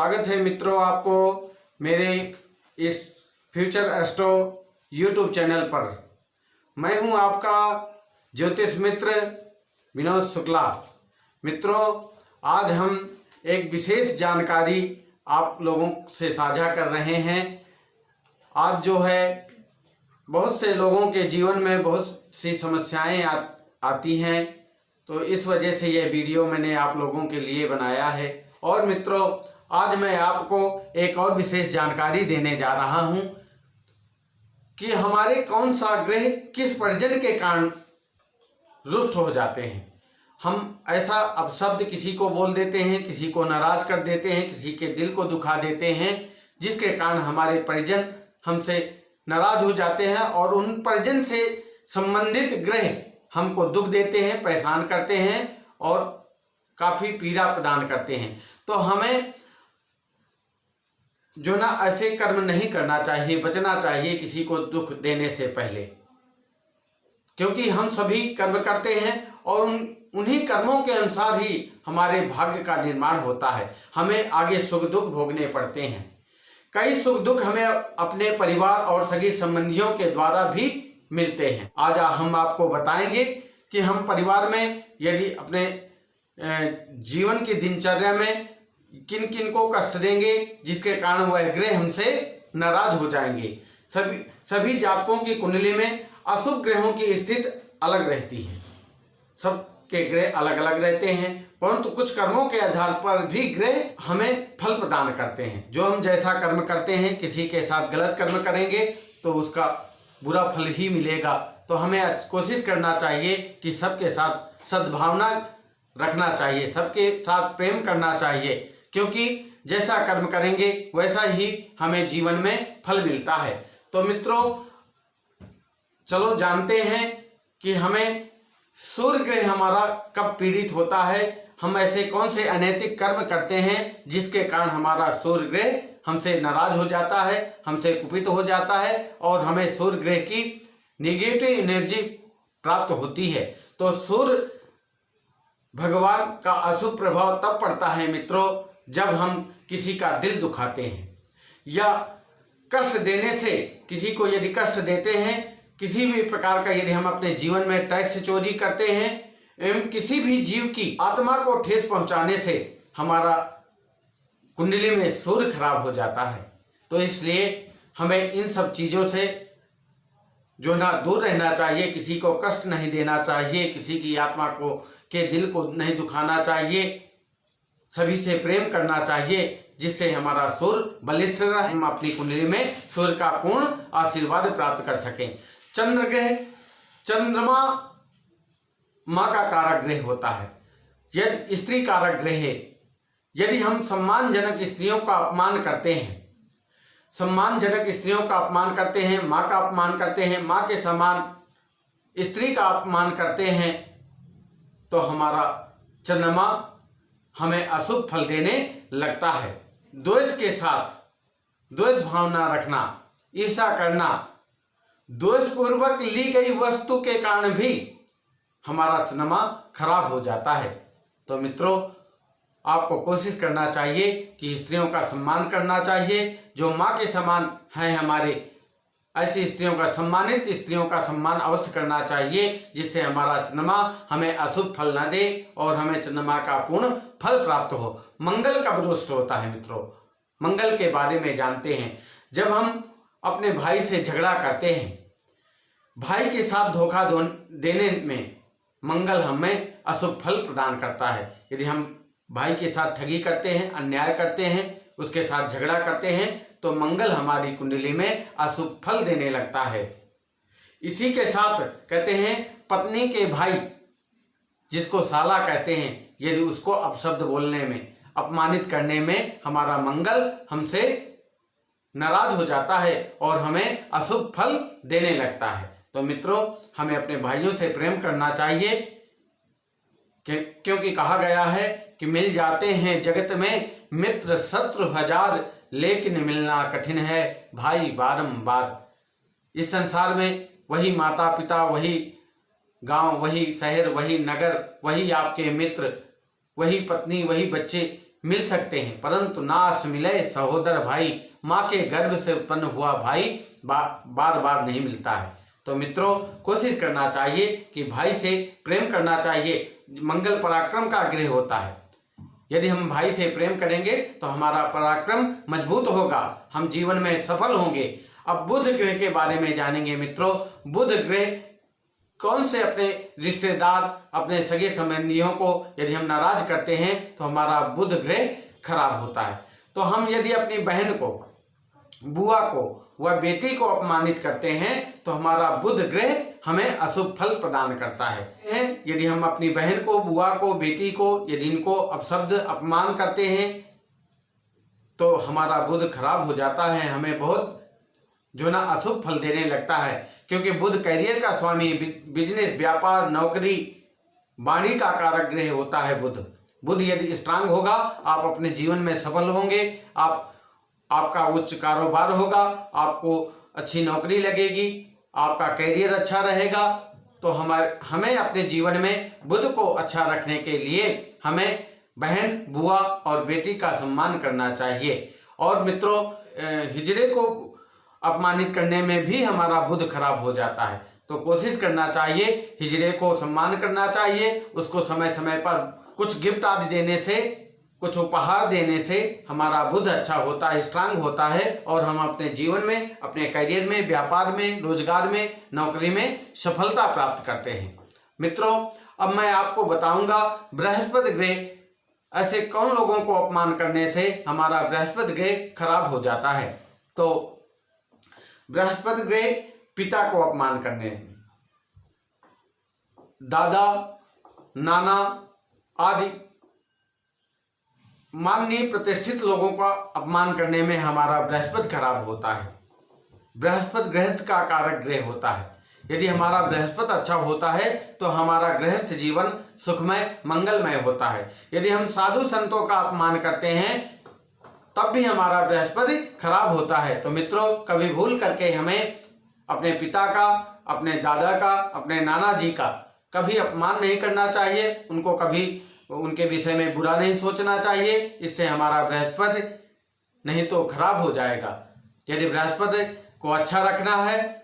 स्वागत है मित्रों आपको मेरे इस फ्यूचर एस्ट्रो यूट्यूब चैनल पर। मैं हूं आपका ज्योतिष मित्र विनोद शुक्ला। मित्रों, आज हम एक विशेष जानकारी आप लोगों से साझा कर रहे हैं। आज जो है बहुत से लोगों के जीवन में बहुत सी समस्याएं आती हैं, तो इस वजह से ये वीडियो मैंने आप लोगों के लिए बनाया है। और मित्रों, आज मैं आपको एक और विशेष जानकारी देने जा रहा हूं कि हमारे कौन सा ग्रह किस पर्जन के कारण रुष्ट हो जाते हैं। हम ऐसा अपशब्द किसी को बोल देते हैं, किसी को नाराज कर देते हैं, किसी के दिल को दुखा देते हैं, जिसके कारण हमारे परिजन हमसे नाराज हो जाते हैं और उन परिजन से संबंधित ग्रह हमको दुख देते हैं, परेशान करते हैं और काफी पीड़ा प्रदान करते हैं। तो हमें जो ना ऐसे कर्म नहीं करना चाहिए, बचना चाहिए किसी को दुख देने से पहले, क्योंकि हम सभी कर्म करते हैं और उन्हीं कर्मों के अनुसार ही हमारे भाग्य का निर्माण होता है। हमें आगे सुख दुख भोगने पड़ते हैं। कई सुख दुख हमें अपने परिवार और सगे संबंधियों के द्वारा भी मिलते हैं। आज हम आपको बताएंगे कि हम परिवार में यदि अपने जीवन की दिनचर्या में किन किन को कष्ट देंगे, जिसके कारण वह ग्रह हमसे नाराज हो जाएंगे। सभी जातकों की कुंडली में अशुभ ग्रहों की स्थिति अलग रहती है। सबके ग्रह अलग अलग रहते हैं, परंतु कुछ कर्मों के आधार पर भी ग्रह हमें फल प्रदान करते हैं। जो हम जैसा कर्म करते हैं, किसी के साथ गलत कर्म करेंगे तो उसका बुरा फल ही मिलेगा। तो हमें कोशिश करना चाहिए कि सबके साथ सद्भावना रखना चाहिए, सबके साथ प्रेम करना चाहिए, क्योंकि जैसा कर्म करेंगे वैसा ही हमें जीवन में फल मिलता है। तो मित्रों, चलो जानते हैं कि हमें सूर्य ग्रह हमारा कब पीड़ित होता है। हम ऐसे कौन से अनैतिक कर्म करते हैं जिसके कारण हमारा सूर्य ग्रह हमसे नाराज हो जाता है, हमसे कुपित हो जाता है और हमें सूर्य ग्रह की नेगेटिव एनर्जी प्राप्त होती है। तो सूर्य भगवान का अशुभ प्रभाव तब पड़ता है मित्रों, जब हम किसी का दिल दुखाते हैं या कष्ट देने से, किसी को यदि कष्ट देते हैं, किसी भी प्रकार का यदि हम अपने जीवन में टैक्स चोरी करते हैं एवं किसी भी जीव की आत्मा को ठेस पहुंचाने से हमारा कुंडली में सूर्य खराब हो जाता है। तो इसलिए हमें इन सब चीज़ों से जो ना दूर रहना चाहिए, किसी को कष्ट नहीं देना चाहिए, किसी की आत्मा को के दिल को नहीं दुखाना चाहिए, सभी से प्रेम करना चाहिए, जिससे हमारा सूर्य बलिष्ठ रहे, हम अपनी कुंडली में सूर्य का पूर्ण आशीर्वाद प्राप्त कर सकें। चंद्र ग्रह, चंद्रमा माँ का कारक ग्रह होता है। यदि स्त्री कारक ग्रह है, यदि हम सम्मानजनक स्त्रियों का अपमान करते हैं, सम्मानजनक स्त्रियों का अपमान करते हैं, माँ का अपमान करते हैं, माँ के समान स्त्री का अपमान करते हैं, तो हमारा चंद्रमा हमें अशुभ फल देने लगता है। द्वेष के साथ द्वेष भावना रखना, ईर्ष्या करना, द्वेषपूर्वक ली गई वस्तु के कारण भी हमारा चंद्रमा खराब हो जाता है। तो मित्रों, आपको कोशिश करना चाहिए कि स्त्रियों का सम्मान करना चाहिए, जो माँ के समान है हमारे, ऐसी स्त्रियों का, सम्मानित स्त्रियों का सम्मान अवश्य करना चाहिए, जिससे हमारा चंद्रमा हमें अशुभ फल न दे और हमें चंद्रमा का पूर्ण फल प्राप्त हो। मंगल कब रुष्ट होता है मित्रों, मंगल के बारे में जानते हैं। जब हम अपने भाई से झगड़ा करते हैं, भाई के साथ धोखा देने में मंगल हमें अशुभ फल प्रदान करता है। यदि हम भाई के साथ ठगी करते हैं, अन्याय करते हैं, उसके साथ झगड़ा करते हैं, तो मंगल हमारी कुंडली में अशुभ फल देने लगता है। इसी के साथ कहते हैं पत्नी के भाई, जिसको साला कहते हैं, यदि उसको अपशब्द बोलने में, अपमानित करने में हमारा मंगल हमसे नाराज हो जाता है और हमें अशुभ फल देने लगता है। तो मित्रों, हमें अपने भाइयों से प्रेम करना चाहिए, क्योंकि कहा गया है कि मिल जाते हैं जगत में मित्र शत्रु हजार, लेकिन मिलना कठिन है भाई बारंबार। इस संसार में वही माता पिता, वही गांव, वही शहर, वही नगर, वही आपके मित्र, वही पत्नी, वही बच्चे मिल सकते हैं, परंतु नाश मिले सहोदर भाई, माँ के गर्भ से उत्पन्न हुआ भाई बार बार नहीं मिलता है। तो मित्रों, कोशिश करना चाहिए कि भाई से प्रेम करना चाहिए। मंगल पराक्रम का गृह होता है। यदि हम भाई से प्रेम करेंगे तो हमारा पराक्रम मजबूत होगा, हम जीवन में सफल होंगे। अब बुध ग्रह के बारे में जानेंगे मित्रों। बुध ग्रह कौन से अपने रिश्तेदार, अपने सगे संबंधियों को यदि हम नाराज करते हैं तो हमारा बुध ग्रह खराब होता है। तो हम यदि अपनी बहन को, बुआ को व बेटी को अपमानित करते हैं तो हमारा बुध ग्रह हमें अशुभ फल प्रदान करता है। यदि हम अपनी बहन को, बुआ को, बेटी को यदि इनको अपशब्द अपमान करते हैं तो हमारा बुध खराब हो जाता है, हमें बहुत जो ना अशुभ फल देने लगता है। क्योंकि बुध कैरियर का स्वामी, बिजनेस, व्यापार, नौकरी, वाणी का कारक ग्रह होता है बुध यदि स्ट्रांग होगा, आप अपने जीवन में सफल होंगे, आपका उच्च कारोबार होगा, आपको अच्छी नौकरी लगेगी, आपका कैरियर अच्छा रहेगा। तो हमें अपने जीवन में बुध को अच्छा रखने के लिए हमें बहन, बुआ और बेटी का सम्मान करना चाहिए। और मित्रों, हिजड़े को अपमानित करने में भी हमारा बुध खराब हो जाता है। तो कोशिश करना चाहिए, हिजड़े को सम्मान करना चाहिए, उसको समय समय पर कुछ गिफ्ट आदि देने से, कुछ उपहार देने से हमारा बुध अच्छा होता है, स्ट्रांग होता है और हम अपने जीवन में, अपने करियर में, व्यापार में, रोजगार में, नौकरी में सफलता प्राप्त करते हैं। मित्रों, अब मैं आपको बताऊंगा बृहस्पति ग्रह, ऐसे कौन लोगों को अपमान करने से हमारा बृहस्पति ग्रह खराब हो जाता है। तो बृहस्पति ग्रह पिता को अपमान करने में, दादा, नाना आदि माननीय प्रतिष्ठित लोगों का अपमान करने में हमारा बृहस्पति खराब होता है। बृहस्पति गृहस्थ का कारक ग्रह होता है। यदि हमारा बृहस्पति अच्छा होता है तो हमारा गृहस्थ जीवन सुखमय, मंगलमय होता है। यदि हम साधु संतों का अपमान करते हैं तब भी हमारा बृहस्पति खराब होता है। तो मित्रों, कभी भूल करके हमें अपने पिता का, अपने दादा का, अपने नाना जी का कभी अपमान नहीं करना चाहिए, उनको कभी उनके विषय में बुरा नहीं सोचना चाहिए। इससे हमारा बृहस्पति नहीं तो खराब हो जाएगा। यदि बृहस्पति को अच्छा रखना है,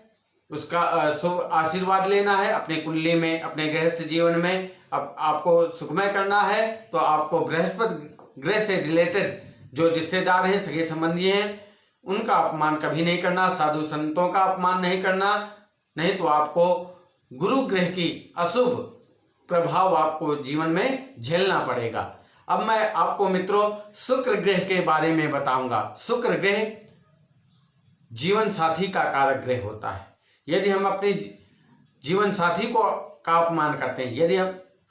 उसका शुभ आशीर्वाद लेना है, अपने कुंडली में, अपने गृहस्थ जीवन में आपको सुखमय करना है, तो आपको बृहस्पति ग्रह से रिलेटेड जो रिश्तेदार हैं, सगे संबंधी हैं, उनका अपमान कभी नहीं करना, साधु संतों का अपमान नहीं करना, नहीं तो आपको गुरु ग्रह की अशुभ प्रभाव आपको जीवन में झेलना पड़ेगा। अब मैं आपको मित्रों शुक्र ग्रह के बारे में बताऊंगा। शुक्र ग्रह जीवन साथी का कारक ग्रह होता है। यदि हम अपने जीवन साथी का अपमान करते हैं, यदि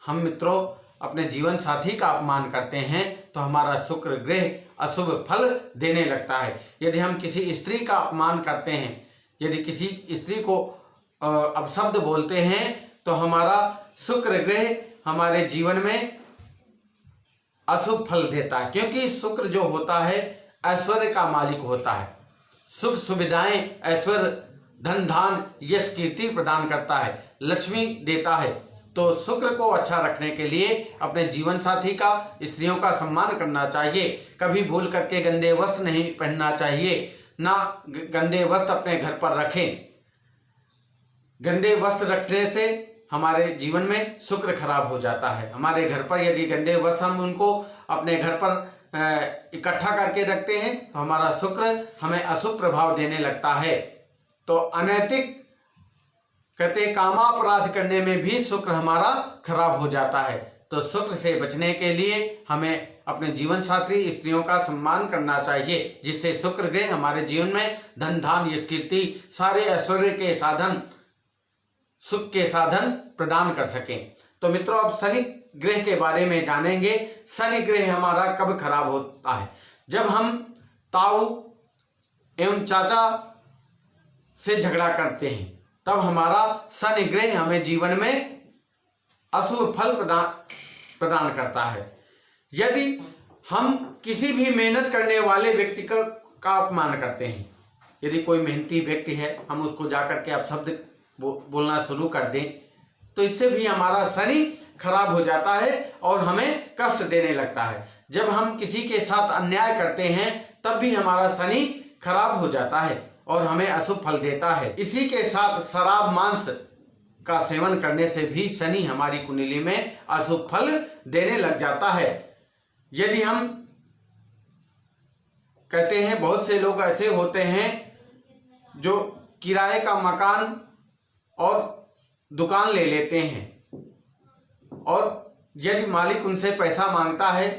हम मित्रों अपने जीवन साथी का अपमान करते हैं तो हमारा शुक्र ग्रह अशुभ फल देने लगता है। यदि हम किसी स्त्री का अपमान करते हैं, यदि किसी स्त्री को अपशब्द बोलते हैं तो हमारा शुक्र ग्रह हमारे जीवन में अशुभ फल देता है। क्योंकि शुक्र जो होता है ऐश्वर्य का मालिक होता है, सुख सुविधाएं, ऐश्वर्य, धन धान, यश कीर्ति प्रदान करता है, लक्ष्मी देता है। तो शुक्र को अच्छा रखने के लिए अपने जीवन साथी का, स्त्रियों का सम्मान करना चाहिए। कभी भूल करके गंदे वस्त्र नहीं पहनना चाहिए, ना गंदे वस्त्र अपने घर पर रखें। गंदे वस्त्र रखने से हमारे जीवन में शुक्र खराब हो जाता है। हमारे घर पर यदि गंदे वस्त्र हम उनको अपने घर पर इकट्ठा करके रखते हैं तो हमारा शुक्र हमें अशुभ प्रभाव देने लगता है। तो अनैतिक कहते कामापराध करने में भी शुक्र हमारा खराब हो जाता है। तो शुक्र से बचने के लिए हमें अपने जीवन साथी स्त्रियों का सम्मान करना चाहिए, जिससे शुक्र ग्रह हमारे जीवन में धन धान, यश कीर्ति, सारे ऐश्वर्य के साधन, सुख के साधन प्रदान कर सकें। तो मित्रों, अब शनि ग्रह के बारे में जानेंगे। शनि ग्रह हमारा कब खराब होता है? जब हम ताऊ एवं चाचा से झगड़ा करते हैं, तब हमारा शनि ग्रह हमें जीवन में अशुभ फल प्रदान करता है। यदि हम किसी भी मेहनत करने वाले व्यक्ति का अपमान करते हैं, यदि कोई मेहनती व्यक्ति है, हम उसको जाकर के अपशब्द बोलना शुरू कर दें, तो इससे भी हमारा शनि खराब हो जाता है और हमें कष्ट देने लगता है। जब हम किसी के साथ अन्याय करते हैं तब भी हमारा शनि खराब हो जाता है और हमें अशुभ फल देता है। इसी के साथ शराब मांस का सेवन करने से भी शनि हमारी कुंडली में अशुभ फल देने लग जाता है। यदि हम कहते हैं, बहुत से लोग ऐसे होते हैं जो किराए का मकान और दुकान ले लेते हैं और यदि मालिक उनसे पैसा मांगता है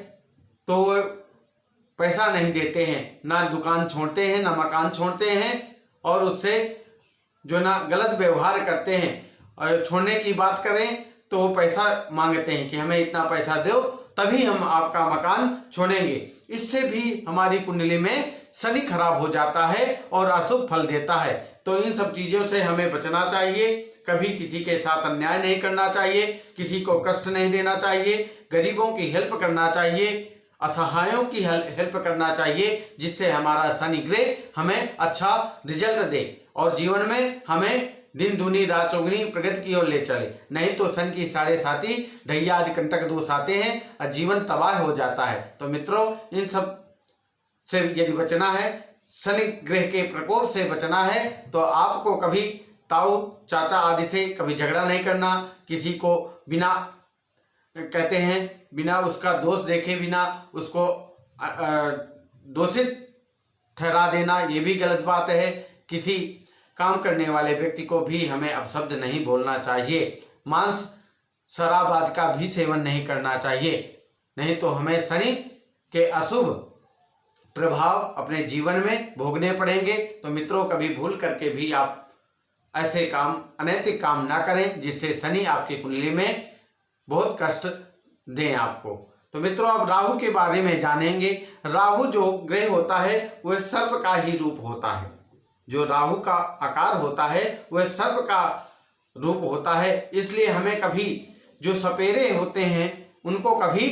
तो वो पैसा नहीं देते हैं, ना दुकान छोड़ते हैं ना मकान छोड़ते हैं और उससे जो ना गलत व्यवहार करते हैं। और छोड़ने की बात करें तो वो पैसा मांगते हैं कि हमें इतना पैसा दो तभी हम आपका मकान छोड़ेंगे। इससे भी हमारी कुंडली में शनि खराब हो जाता है और अशुभ फल देता है। तो इन सब चीज़ों से हमें बचना चाहिए। कभी किसी के साथ अन्याय नहीं करना चाहिए, किसी को कष्ट नहीं देना चाहिए, गरीबों की हेल्प करना चाहिए, असहायों की हेल्प करना चाहिए, जिससे हमारा शनि ग्रह हमें अच्छा रिजल्ट दे और जीवन में हमें दिन दूनी रात चौगुनी प्रगति की ओर ले चले। नहीं तो शनि की 7.5 ढैया आदि कंटक दोष आते हैं और जीवन तबाह हो जाता है। तो मित्रों, इन सब से यदि बचना है, शनि ग्रह के प्रकोप से बचना है, तो आपको कभी ताऊ चाचा आदि से कभी झगड़ा नहीं करना, किसी को बिना कहते हैं बिना उसका दोष देखे बिना उसको दोषित ठहरा देना, ये भी गलत बात है। किसी काम करने वाले व्यक्ति को भी हमें अपशब्द नहीं बोलना चाहिए। मांस शराब आदि का भी सेवन नहीं करना चाहिए, नहीं तो हमें शनि के अशुभ प्रभाव अपने जीवन में भोगने पड़ेंगे। तो मित्रों, कभी भूल करके भी आप ऐसे काम, अनैतिक काम ना करें जिससे शनि आपकी कुंडली में बहुत कष्ट दें आपको। तो मित्रों, अब राहु के बारे में जानेंगे। राहु जो ग्रह होता है वह सर्प का ही रूप होता है। जो राहु का आकार होता है वह सर्प का रूप होता है। इसलिए हमें कभी जो सपेरे होते हैं उनको कभी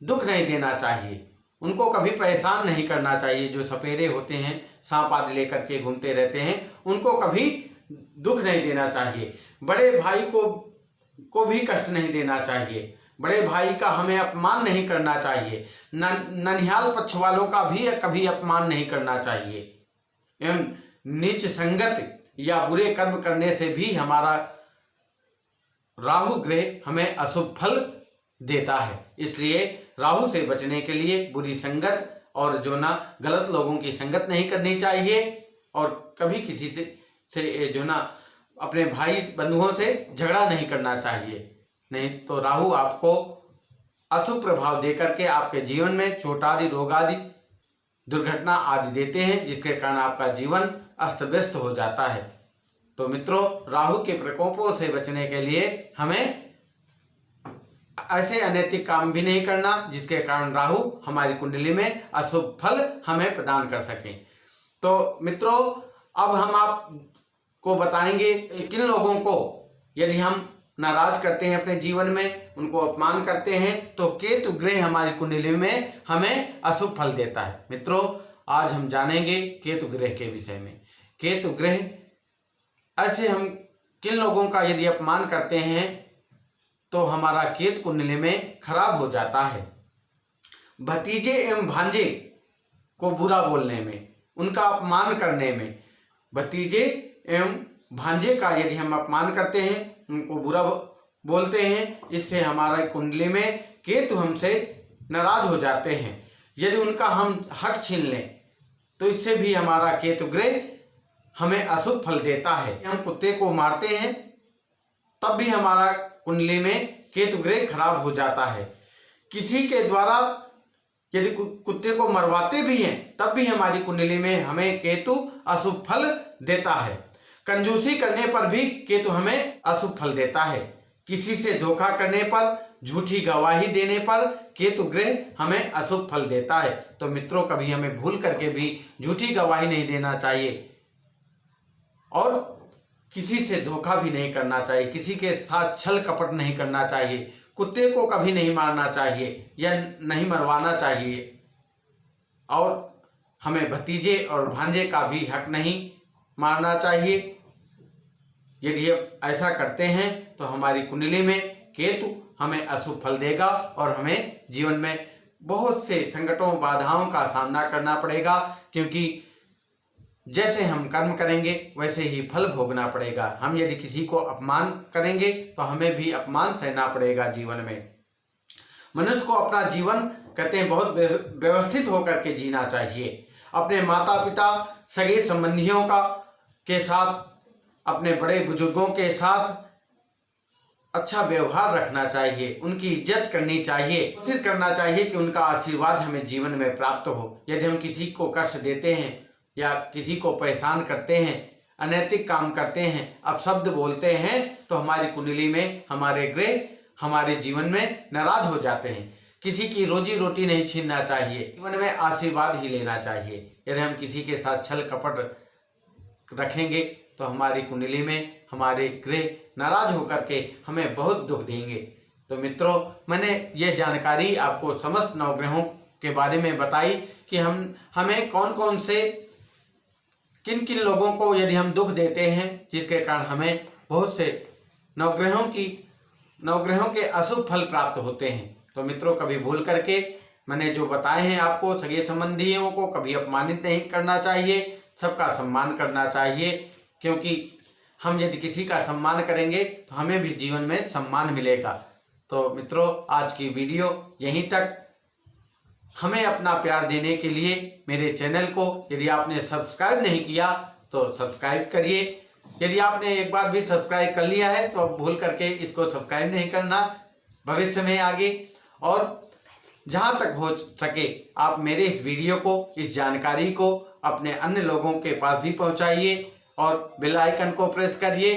दुख नहीं देना चाहिए, उनको कभी परेशान नहीं करना चाहिए। जो सपेरे होते हैं, सांप आदि लेकर के घूमते रहते हैं, उनको कभी दुख नहीं देना चाहिए। बड़े भाई को भी कष्ट नहीं देना चाहिए, बड़े भाई का हमें अपमान नहीं करना चाहिए। ननिहाल पक्ष वालों का भी कभी अपमान नहीं करना चाहिए। एवं नीच संगत या बुरे कर्म करने से भी हमारा राहु ग्रह हमें अशुभ फल देता है। इसलिए राहु से बचने के लिए बुरी संगत और जो ना गलत लोगों की संगत नहीं करनी चाहिए और कभी किसी से जो ना अपने भाई बंधुओं से झगड़ा नहीं करना चाहिए। नहीं तो राहु आपको अशुभ प्रभाव देकर के आपके जीवन में चोट आदि, रोग आदि, दुर्घटना आदि देते हैं, जिसके कारण आपका जीवन अस्त व्यस्त हो जाता है। तो मित्रों, राहु के प्रकोपों से बचने के लिए हमें ऐसे अनैतिक काम भी नहीं करना जिसके कारण राहु हमारी कुंडली में अशुभ फल हमें प्रदान कर सके। तो मित्रों, अब हम आपको बताएंगे किन लोगों को यदि हम नाराज करते हैं अपने जीवन में, उनको अपमान करते हैं, तो केतु ग्रह हमारी कुंडली में हमें अशुभ फल देता है। मित्रों, आज हम जानेंगे केतु ग्रह के विषय में। केतु ग्रह ऐसे हम किन लोगों का यदि अपमान करते हैं तो हमारा केतु कुंडली में खराब हो जाता है। भतीजे एवं भांजे को बुरा बोलने में, उनका अपमान करने में, भतीजे एवं भांजे का यदि हम अपमान करते हैं, उनको बुरा बोलते हैं, इससे हमारा कुंडली में केतु हमसे नाराज हो जाते हैं। यदि उनका हम हक छीन लें तो इससे भी हमारा केतु ग्रह हमें अशुभ फल देता है। हम कुत्ते को मारते हैं तब भी हमारा कुंडली में केतु ग्रह खराब हो जाता है। किसी के द्वारा यदि कुत्ते को मरवाते भी हैं तब भी हमारी कुंडली में हमें केतु अशुभ फल देता है। कंजूसी करने पर भी केतु हमें अशुभ फल देता है। किसी से धोखा करने पर, झूठी गवाही देने पर केतु ग्रह हमें अशुभ फल देता है। तो मित्रों, कभी हमें भूल करके भी झूठी गवाही नहीं देना चाहिए और किसी से धोखा भी नहीं करना चाहिए, किसी के साथ छल कपट नहीं करना चाहिए, कुत्ते को कभी नहीं मारना चाहिए या नहीं मरवाना चाहिए और हमें भतीजे और भांजे का भी हक नहीं मारना चाहिए। यदि ऐसा करते हैं तो हमारी कुंडली में केतु हमें अशुभ फल देगा और हमें जीवन में बहुत से संकटों बाधाओं का सामना करना पड़ेगा, क्योंकि जैसे हम कर्म करेंगे वैसे ही फल भोगना पड़ेगा। हम यदि किसी को अपमान करेंगे तो हमें भी अपमान सहना पड़ेगा जीवन में। मनुष्य को अपना जीवन कहते हैं बहुत व्यवस्थित होकर के जीना चाहिए। अपने माता पिता, सगे संबंधियों के साथ, अपने बड़े बुजुर्गों के साथ अच्छा व्यवहार रखना चाहिए, उनकी इज्जत करनी चाहिए, कोशिश करना चाहिए कि उनका आशीर्वाद हमें जीवन में प्राप्त हो। यदि हम किसी को कष्ट देते हैं या किसी को परेशान करते हैं, अनैतिक काम करते हैं, अपशब्द बोलते हैं, तो हमारी कुंडली में हमारे ग्रह हमारे जीवन में नाराज हो जाते हैं। किसी की रोजी रोटी नहीं छीनना चाहिए, जीवन में आशीर्वाद ही लेना चाहिए। यदि हम किसी के साथ छल कपट रखेंगे तो हमारी कुंडली में हमारे ग्रह नाराज होकर के हमें बहुत दुख देंगे। तो मित्रों, मैंने ये जानकारी आपको समस्त नवग्रहों के बारे में बताई कि हमें कौन कौन से किन किन लोगों को यदि हम दुख देते हैं, जिसके कारण हमें बहुत से नवग्रहों के अशुभ फल प्राप्त होते हैं। तो मित्रों, कभी भूल करके मैंने जो बताए हैं आपको, सगे संबंधियों को कभी अपमानित नहीं करना चाहिए, सबका सम्मान करना चाहिए, क्योंकि हम यदि किसी का सम्मान करेंगे तो हमें भी जीवन में सम्मान मिलेगा। तो मित्रों, आज की वीडियो यहीं तक। हमें अपना प्यार देने के लिए मेरे चैनल को यदि आपने सब्सक्राइब नहीं किया तो सब्सक्राइब करिए। यदि आपने एक बार भी सब्सक्राइब कर लिया है तो अब भूल करके इसको सब्सक्राइब नहीं करना भविष्य में आगे। और जहाँ तक हो सके आप मेरे इस वीडियो को, इस जानकारी को अपने अन्य लोगों के पास भी पहुँचाइए और बेल आइकन को प्रेस करिए।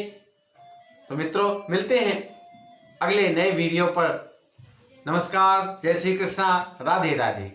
तो मित्रों, मिलते हैं अगले नए वीडियो पर। नमस्कार, जय श्री कृष्णा, राधे राधे।